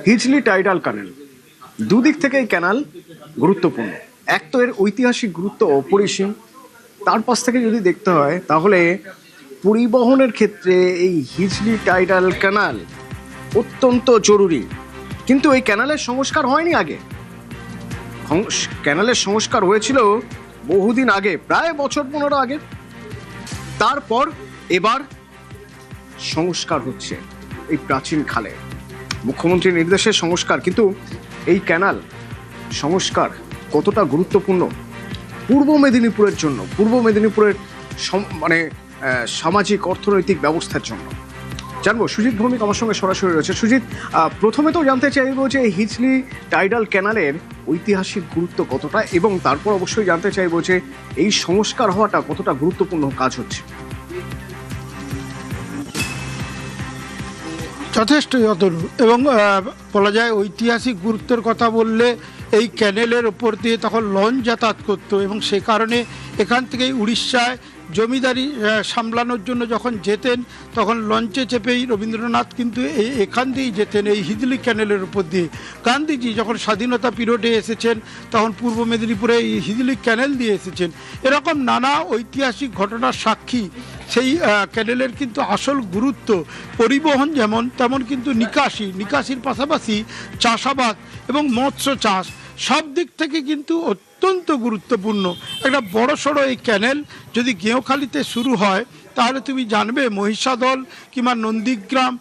Hijli tidal ক্যানেল, দুদিক থেকে এই ক্যানাল গুরুত্বপূর্ণ। এক তো এর ঐতিহাসিক গুরুত্ব অপরিসীম, তার পাশ থেকে যদি দেখতে হয় তাহলে পরিবহনের ক্ষেত্রে এই হিজলি টাইডাল ক্যানাল অত্যন্ত জরুরি। কিন্তু এই ক্যানালের সংস্কার হয়নি আগে, ক্যানালের সংস্কার হয়েছিল বহুদিন আগে, প্রায় বছর 15 আগে। তারপর এবার সংস্কার হচ্ছে এই প্রাচীন খালে, মুখ্যমন্ত্রীর নির্দেশে সংস্কার। কিন্তু এই ক্যানাল সংস্কার কতটা গুরুত্বপূর্ণ পূর্ব মেদিনীপুরের জন্য, পূর্ব মেদিনীপুরের সামাজিক অর্থনৈতিক ব্যবস্থার জন্য, জানবো। সুজিত ভৌমিক আমার সঙ্গে সরাসরি রয়েছে। সুজিত, প্রথমে তো জানতে চাইবো যে হিজলি টাইডাল ক্যানালের ঐতিহাসিক গুরুত্ব কতটা, এবং তারপর অবশ্যই জানতে চাইবো যে এই সংস্কার হওয়াটা কতটা গুরুত্বপূর্ণ কাজ হচ্ছে। যথেষ্টই অতনু, এবং বলা যায় ঐতিহাসিক গুরুত্বের কথা বললে এই ক্যানেলের ওপর দিয়ে তখন লঞ্চ যাতায়াত করতো, এবং সে কারণে এখান থেকেই উড়িষ্যায় জমিদারি সামলানোর জন্য যখন যেতেন তখন লঞ্চে চেপেই রবীন্দ্রনাথ কিন্তু এখান দিয়েই যেতেন, এই হিজলি ক্যানেলের উপর দিয়ে। গান্ধীজি যখন স্বাধীনতা পিরিয়ডে এসেছেন তখন পূর্ব মেদিনীপুরে এই হিজলি ক্যানেল দিয়ে এসেছেন। এরকম নানা ঐতিহাসিক ঘটনার সাক্ষী সেই ক্যানেলের। কিন্তু আসল গুরুত্ব পরিবহন যেমন, তেমন কিন্তু নিকাশির পাশাপাশি চাষাবাদ এবং মৎস্য চাষ সব দিক থেকে কিন্তু অত্যন্ত গুরুত্বপূর্ণ। একটা বড়সড় এই ক্যানেল যদি গেঁওখালিতে শুরু হয় তাহলে তুমি জানবে মহিষাদল কিংবা নন্দীগ্রাম,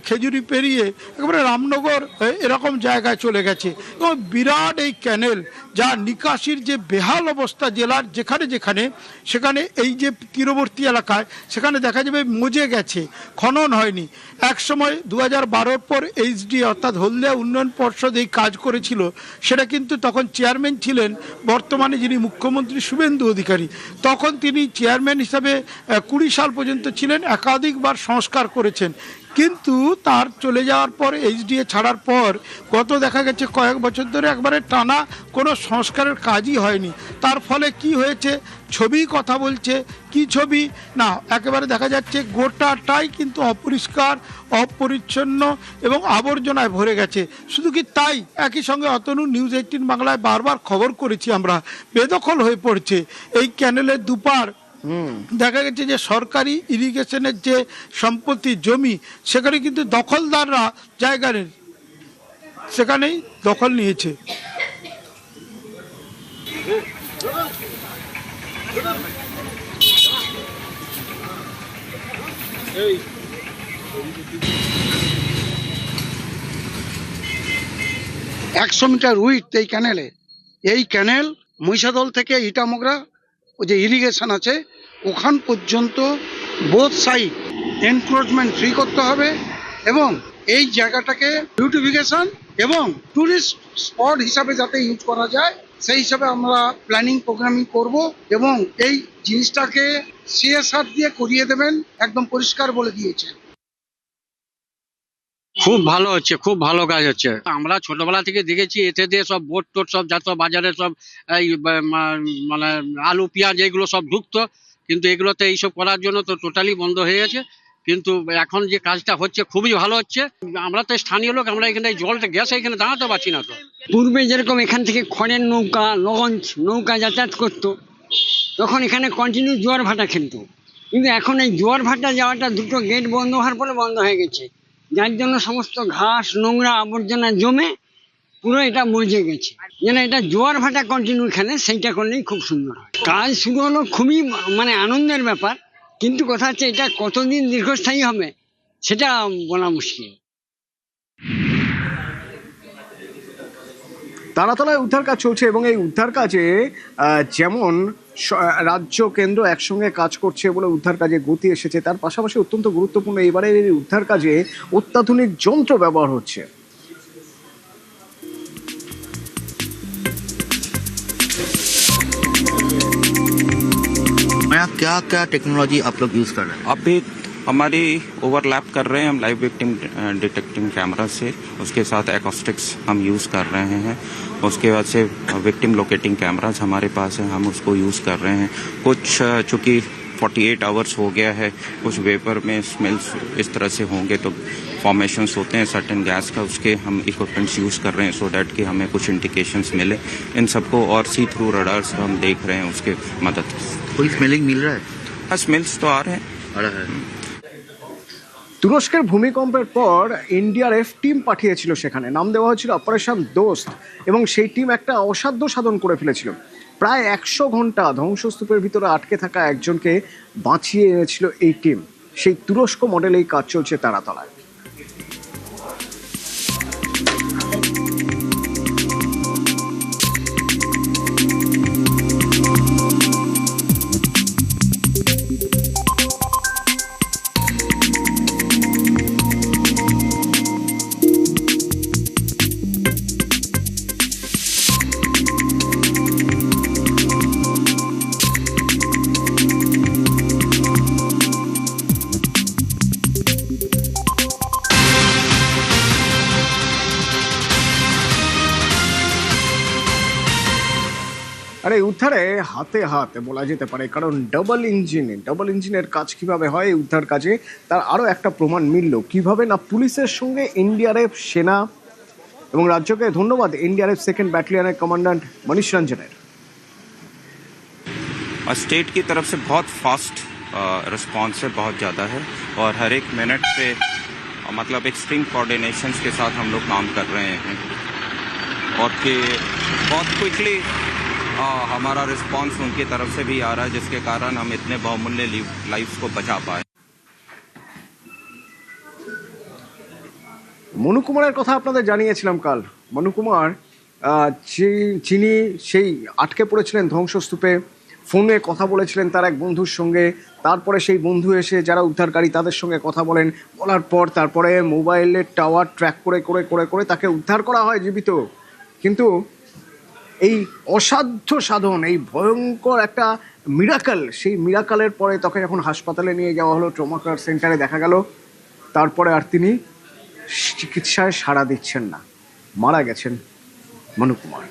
খেজুরি পেরিয়ে একেবারে রামনগর এরকম জায়গায় চলে গেছে। এবং বিরাট এই ক্যানেল, যা নিকাশির যে বেহাল অবস্থা জেলার যেখানে যেখানে, সেখানে এই যে তীরবর্তী এলাকায় সেখানে দেখা যাবে মজে গেছে, খনন হয়নি। এক সময় 2012 পর এইচডি অর্থাৎ হলদিয়া উন্নয়ন পর্ষদ এই কাজ করেছিল, সেটা কিন্তু তখন চেয়ারম্যান ছিলেন বর্তমানে যিনি মুখ্যমন্ত্রী শুভেন্দু অধিকারী। তখন তিনি চেয়ারম্যান হিসাবে 20 সাল পর্যন্ত ছিলেন, একাধিকবার সংস্কার করেছেন। কিন্তু তার চলে যাওয়ার পর এইচডিএ ছাড়ার পর গত দেখা গেছে কয়েক বছর ধরে একবারে টানা কোনো সংস্কারের কাজই হয়নি। তার ফলে কি হয়েছে, ছবি কথা বলছে, কি ছবি না, একেবারে দেখা যাচ্ছে গোটাটাই কিন্তু অপরিষ্কার, অপরিচ্ছন্ন এবং আবর্জনায় ভরে গেছে। শুধু কি তাই, একই সঙ্গে অতনু নিউজ 18 বাংলায় বারবার খবর করেছি আমরা, বেদখল হয়ে পড়ছে এই ক্যানেলের দুপার। দেখা গেছে যে সরকারি ইরিগেশনের যে সম্পত্তি জমি, সেখানে কিন্তু দখলদাররা জায়গা নেই, সেখানেই দখল নিয়েছে। একশো মিটার উইথ এই ক্যানেলে। এই ক্যানেল মহিষাদল থেকে ইটামোগরা যে ইরিগেশন আছে ওখান পর্যন্ত বোথ সাইড এনক্রোচমেন্ট ফ্রি করতে হবে, এবং এই জায়গাটাকে বিউটিফিকেশন এবং টুরিস্ট স্পট হিসাবে যাতে ইউজ করা যায় সেই হিসাবে আমরা প্ল্যানিং প্রোগ্রামিং করব, এবং এই জিনিসটাকে সিএসআর দিয়ে করিয়ে দেবেন, একদম পরিষ্কার বলে দিয়েছেন। খুব ভালো হচ্ছে, খুব ভালো কাজ হচ্ছে। আমরা ছোটবেলা থেকে দেখেছি এতে দিয়ে সব বোট টোট সব যত বাজারে সব এই মানে আলু পেঁয়াজ এগুলো সব ঢুকতো, কিন্তু এগুলোতে এইসব করার জন্য তো টোটালি বন্ধ হয়ে গেছে। কিন্তু এখন যে কাজটা হচ্ছে খুবই ভালো হচ্ছে। আমরা তো স্থানীয় লোক, আমরা এখানে জলটা গ্যাসে এখানে দাঁড়াতে পারছি না। তো পূর্বে যেরকম এখান থেকে খড়ের নৌকা, লঞ্চ নৌকা যাতায়াত করতো, তখন এখানে কন্টিনিউ জোয়ার ভাটা খেলতো। কিন্তু এখন এই জোয়ার ভাটা যাওয়াটা দুটো গেট বন্ধ হওয়ার পরে বন্ধ হয়ে গেছে, যার জন্য সমস্ত ঘাস নোংরা আবর্জনা জমে পুরো এটা মজে গেছে। যেন এটা জোয়ার ভাটা কন্টিনিউ এখানে সেইটা করলেই খুব সুন্দর হয়। কাজ শুরু হলো, খুবই আনন্দের ব্যাপার, কিন্তু কথা হচ্ছে এটা কতদিন দীর্ঘস্থায়ী হবে সেটা বলা মুশকিল। তারাতলায় উদ্ধার কাজ চলছে, এবং এই উদ্ধার কাজে যেমন রাজ্য কেন্দ্র একসঙ্গে কাজ করছে বলে উদ্ধার কাজে গতি এসেছে, তার পাশাপাশি অত্যন্ত গুরুত্বপূর্ণ এবারে এই উদ্ধার কাজে অত্যাধুনিক যন্ত্র ব্যবহার হচ্ছে। क्या क्या टेक्नोलॉजी आप लोग यूज कर रहे हैं? अभी हमारी ओवरलैप कर रहे हैं हम लाइव विक्टिम डिटेक्टिंग कैमरा से, उसके साथ एकॉस्टिक्स हम यूज़ कर रहे हैं, उसके बाद से विक्टिम लोकेटिंग कैमराज हमारे पास है, हम उसको यूज़ कर रहे हैं। कुछ चूँकि 48 आवर्स हो गया है, कुछ वेपर में स्मेल्स इस तरह से होंगे तो फॉर्मेशंस होते हैं सर्टेन गैस का, उसके हम इक्विपमेंट्स यूज़ कर रहे हैं सो डैट कि हमें कुछ इंडिकेशंस मिले इन सबको, और सी थ्रू रडार्स हम देख रहे हैं उसके मदद से। कोई स्मेलिंग मिल रहा है? हाँ, स्मेल्स तो आ रहे हैं। आ रहा है। তুরস্কের ভূমিকম্পের পর এনডিআরএফ টিম পাঠিয়েছিল সেখানে, নাম দেওয়া হয়েছিল অপারেশন দোস্ত, এবং সেই টিম একটা অসাধ্য সাধন করে ফেলেছিল। প্রায় 100 ঘন্টা ধ্বংসস্তূপের ভিতরে আটকে থাকা একজনকে বাঁচিয়ে এনেছিল এই টিম। সেই তুরস্ক মডেল এই কাজ চলছে তারাতলায়। আর এই উদ্ধারে হাতে হাত বলা যেতে পারে, কারণ ডাবল ইঞ্জিনের কাজ কিভাবে হয় এই উদ্ধার কাজে তার আরও একটা প্রমাণ মিলল। কিভাবে না, পুলিশের সঙ্গে এনডিআরএফ, সেনা এবং রাজ্যকে ধন্যবাদ এনডিআরএফ সেকেন্ড ব্যাটালিয়নের কমান্ড্যান্ট মনীষ রঞ্জনের। स्टेट की तरफ से बहुत फास्ट रिस्पॉन्स है, बहुत ज़्यादा है, और हर एक मिनट पे मतलब एक्सट्रीम कोऑर्डिनेशंस के साथ हम लोग काम कर रहे हैं, और कि बहुत क्विकली हमारा रिस्पॉन्स उनकी तरफ से भी आ रहा है, जिसके कारण हम इतने बहुमूल्य लाइफ्स को बचा पाए। মনু কুমারের কথা আপনাদের জানিয়েছিলাম কাল। মনু কুমার যিনি সেই আটকে পড়েছিলেন ধ্বংসস্তূপে, ফোনে কথা বলেছিলেন তার এক বন্ধুর সঙ্গে, তারপরে সেই বন্ধু এসে যারা উদ্ধারকারী তাদের সঙ্গে কথা বলেন, বলার পর তারপরে মোবাইলের টাওয়ার ট্র্যাক করে করে করে করে তাকে উদ্ধার করা হয় জীবিত। কিন্তু এই অসাধ্য সাধন, এই ভয়ঙ্কর একটা মিরাকল, সেই মিরাকলের পরে তাকে যখন হাসপাতালে নিয়ে যাওয়া হলো, ট্রমা কেয়ার সেন্টারে দেখা গেল তারপরে আর তিনি চিকিৎসায় সাড়া দিচ্ছেন না, মারা গেছেন মনু কুমার।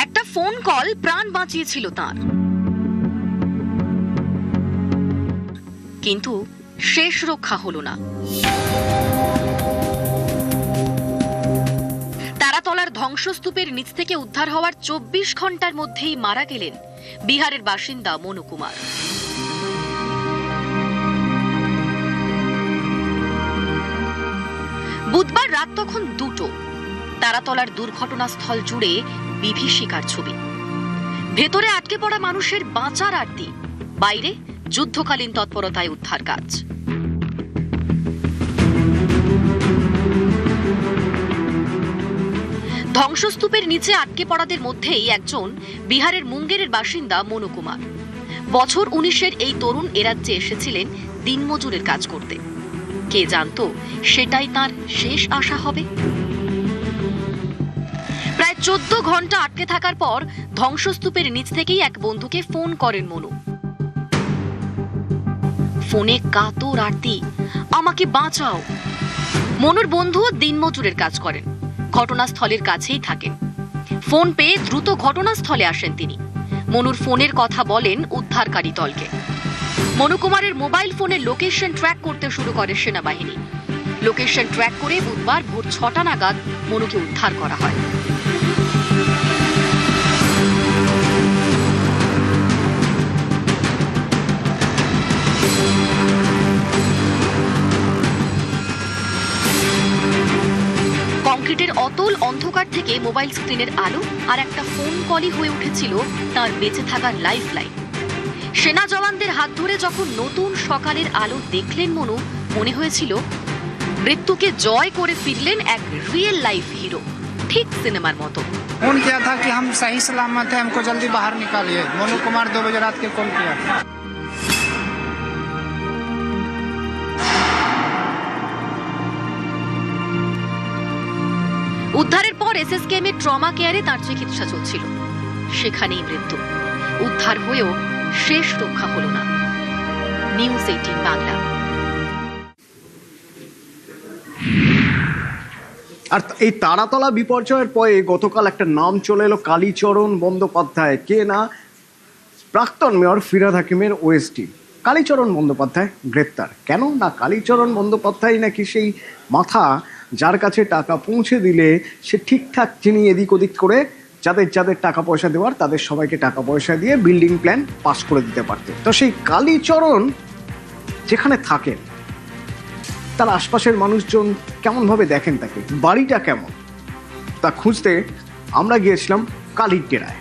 একটা ফোন কল প্রাণ বাঁচিয়েছিল তার, কিন্তু শেষ রক্ষা হলো না। তারাতলার ধ্বংসস্তূপের নিচ থেকে উদ্ধার হওয়ার 24 ঘন্টার মধ্যেই মারা গেলেন বিহারের বাসিন্দা মনু কুমার। বুধবার রাত তখন 2টো। তারাতলার দুর্ঘটনাস্থল জুড়ে বিভীষিকার ছবি। ভেতরে আটকে পড়া মানুষের বাঁচার আরতি, বাইরে যুদ্ধকালীন তৎপরতায় উদ্ধার কাজ। ধ্বংসস্তূপের নিচে আটকে পড়াদের মধ্যেই একজন বিহারের মুঙ্গেরের বাসিন্দা মনু কুমার। বছর 19-এর এই তরুণ এরাজ্যে এসেছিলেন দিনমজুরের কাজ করতে। কে জানতো সেটাই তার শেষ আশা হবে। প্রায় 14 ঘন্টা আটকে থাকার পর ধ্বংসস্তূপের নিচ থেকেই এক বন্ধুকে ফোন করেন মনু। ফোনে কাতর আরতি, আমাকে বাঁচাও। মনুর বন্ধু দিনমজুরের কাজ করেন, ঘটনাস্থলের কাছেই থাকেন। ফোন পেয়ে দ্রুত ঘটনাস্থলে আসেন তিনি। মনুর ফোনের কথা বলেন উদ্ধারকারী দলকে। মনু কুমারের মোবাইল ফোনের লোকেশন ট্র্যাক করতে শুরু করে সেনাবাহিনী। লোকেশন ট্র্যাক করে বুধবার ভোর 6টা নাগাদ মনুকে উদ্ধার করা হয়। কংক্রিটের অতল অন্ধকার থেকে মোবাইল স্ক্রিনের আলো আর একটা ফোন কলই হয়ে উঠেছিল তার বেঁচে থাকার লাইফ লাইন। সেনা জওয়ানদের হাত ধরে যখন নতুন সকালের আলো দেখলেন মনু, মনে হয়েছিল মৃত্যুকে জয় করে ফিরলেন এক রিয়েল লাইফ হিরো, ঠিক সিনেমার মতো। फोन किया था कि हम सही सलामत है, हमको जल्दी बाहर निकालिए। मोनू कुमार 2 बजे रात के कॉल किया था। উদ্ধারের পর এসএসকেএম এর ট্রমা কেয়ারে তার চিকিৎসা চলছিল, সেখানেই মৃত্যু। উদ্ধার হয়েও শেষ রক্ষা হলো না। নিউজ 18 বাংলা। আর এই তারাতলা বিপর্যয়ের পরে গতকাল একটা নাম চলে এলো, কালীচরণ বন্দ্যোপাধ্যায়। কে না? প্রাক্তন মেয়র ফিরহাদ হাকিমের ওএসডি কালীচরণ বন্দ্যোপাধ্যায় গ্রেপ্তার। কেন না, কালীচরণ বন্দ্যোপাধ্যায় নাকি সেই মাথা যার কাছে টাকা পৌঁছে দিলে সে ঠিকঠাক যিনি এদিক ওদিক করে যাদের যাদের টাকা পয়সা দেওয়ার তাদের সবাইকে টাকা পয়সা দিয়ে বিল্ডিং প্ল্যান পাস করে দিতে পারতেন। তো সেই কালীচরণ যেখানে থাকেন তার আশপাশের মানুষজন কেমনভাবে দেখেন তাকে, বাড়িটা কেমন, তা খুঁজতে আমরা গিয়েছিলাম কালীর ডেরায়।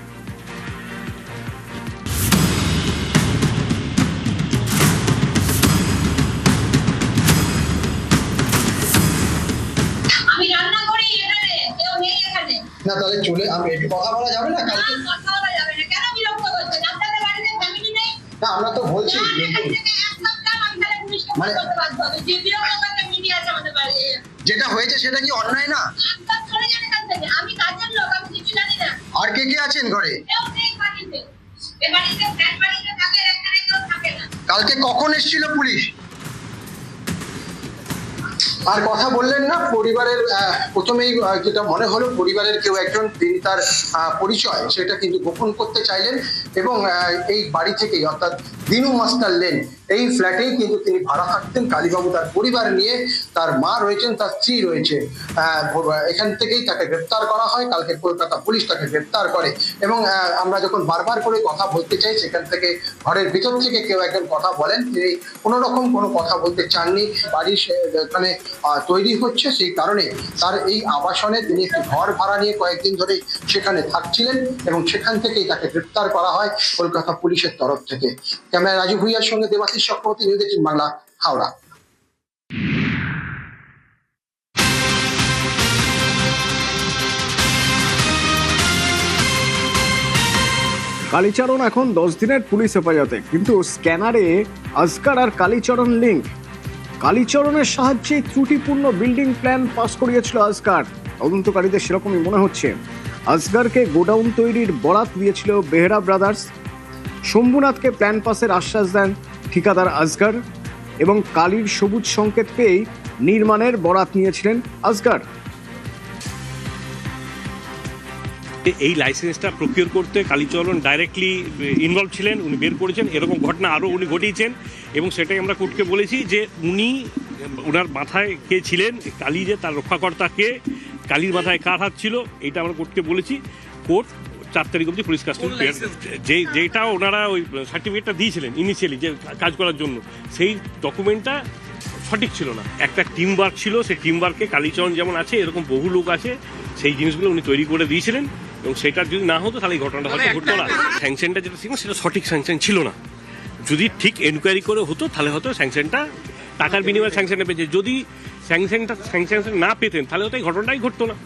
আমি রান্না করি এখানে, কেউ নেই এখানে। না তাহলে চলে আমি একটু কথা বলা যাবে না কালকে? কথা বলা যাবে না, কেন বিরক্ত করছেন? আপনাদের বাড়িতে ফ্যামিলি নেই? না আমরা তো বলছি না, এখান থেকে এক সপ্তাহ আমি তাহলে পুলিশকে ফোন করতে বাধ্য হবে। যে বিরক্ত করতে মিডিয়া আছে আমাদের বাড়ি। যেটা হয়েছে সেটা কি অন্যায় না? একদম চলে যান এখান থেকে, আমি কাজের লোক, আমি কিছু জানি না। আর কে কে আছেন ঘরে? কেউ নেই বাড়িতে, এ বাড়িতে ফ্ল্যাট বাড়িতে থাকে, এখানে কেউ থাকে না। কালকে কখন এসেছিল পুলিশ? আর কথা বললেন না পরিবারের, প্রথমেই যেটা মনে হলো পরিবারের কেউ একজন, তিনি তার পরিচয় সেটা কিন্তু গোপন করতে চাইলেন এবং এই বাড়ি থেকেই অর্থাৎ দিনু মাস্টার লেন এই ফ্ল্যাটেই কিন্তু তিনি ভাড়া থাকতেন। কালীবাবু তার পরিবার নিয়ে, তার মা রয়েছেন, তার স্ত্রী রয়েছে। এখান থেকেই তাকে গ্রেপ্তার করা হয়। কালকে কলকাতা পুলিশ তাকে গ্রেপ্তার করে এবং আমরা যখন বারবার করে কথা বলতে চাই সেখান থেকে ঘরের ভিতর থেকে কেউ একজন কথা বলেন, তিনি কোনো রকম কোনো কথা বলতে চাননি। বাড়ি এখানে তৈরি হচ্ছে, সেই কারণে তার এই আবাসনে তিনি একটি ঘর ভাড়া নিয়ে কয়েকদিন ধরে সেখানে থাকছিলেন এবং সেখান থেকেই তাকে গ্রেপ্তার করা হয় কলকাতা পুলিশের তরফ থেকে। ক্যামেরা রাজু ভুইয়ার সঙ্গে দেবাশিস চক্রবর্তী, নিউজ 18 বাংলা, হাওড়া। কালীচরণ এখন 10 দিনের পুলিশ হেফাজতে, কিন্তু স্ক্যানারে আজকার আর কালীচরণ লিঙ্ক। কালীচরণের সাহায্যে ত্রুটিপূর্ণ বিল্ডিং প্ল্যান পাস করিয়েছিল আজকার। তদন্তকারীদের সেরকমই মনে হচ্ছে। আজগারকে গোডাউন তৈরির বরাত দিয়েছিল বেহরা ব্রাদার্স। শম্ভুনাথকে প্ল্যান পাসের আশ্বাস দেন ঠিকাদার আজগার এবং কালীর সবুজ সংকেত পেয়েই নির্মাণের বরাত নিয়েছিলেন আজগার। এই লাইসেন্সটা প্রকিউর করতে কালীচরণ ডাইরেক্টলি ইনভলভ ছিলেন, উনি বের করেছেন। এরকম ঘটনা আরও উনি ঘটিয়েছেন এবং সেটাই আমরা কোর্টকে বলেছি যে ওনার মাথায় কে ছিলেন, কালী যে তার রক্ষাকর্তা কে, কালীর মাথায় কার হাত ছিল, এইটা আমরা কোর্টকে বলেছি। কোর্ট 4 তারিখ অবধি পুলিশ কাস্টডি, যেটা ওনারা ওই সার্টিফিকেটটা দিয়েছিলেন ইনিশিয়ালি যে কাজ করার জন্য, সেই ডকুমেন্টটা সঠিক ছিল না। একটা টিম ওয়ার্ক ছিল, সেই টিম ওয়ার্কে কালীচরণ যেমন আছে এরকম বহু লোক আছে, সেই জিনিসগুলো উনি তৈরি করে দিয়েছিলেন এবং সেটা যদি না হতো তাহলে এই ঘটনাটা হয়তো ঘটতো না। স্যাংশনটা যেটা ছিল সেটা সঠিক স্যাংশন ছিল না। যদি ঠিক এনকোয়ারি করে হতো তাহলে হয়তো স্যাংশনটা টাকার বিনিময়ে স্যাংশনটা পেয়েছে। যদি স্যাংশন না পেতেন তাহলে হয়তো এই ঘটনাটাই ঘটতো না।